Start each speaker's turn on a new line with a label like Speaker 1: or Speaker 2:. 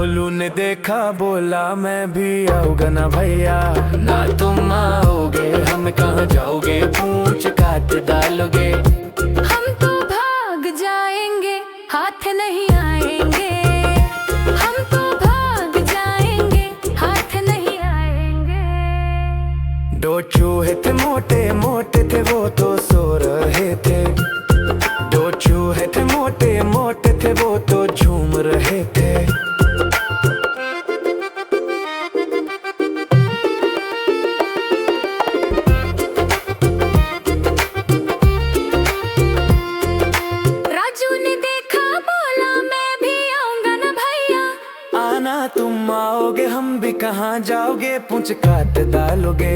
Speaker 1: भोलू ने देखा बोला मैं भी आऊंगा ना भैया। ना तुम आओगे हम कहाँ जाओगे, पूंछ काट डालोगे।
Speaker 2: हम तो भाग जाएंगे हाथ नहीं आएंगे। हम तो भाग जाएंगे हाथ नहीं आएंगे।
Speaker 1: दो चूहे थे मोटे मोटे थे वो तो सो रहे थे। दो चूहे थे मोटे मोटे थे वो तो झूम रहे थे।
Speaker 2: राजू ने देखा बोला मैं भी आऊंगा ना भैया।
Speaker 1: आना तुम आओगे हम भी कहाँ जाओगे, पूंछ काट डालोगे।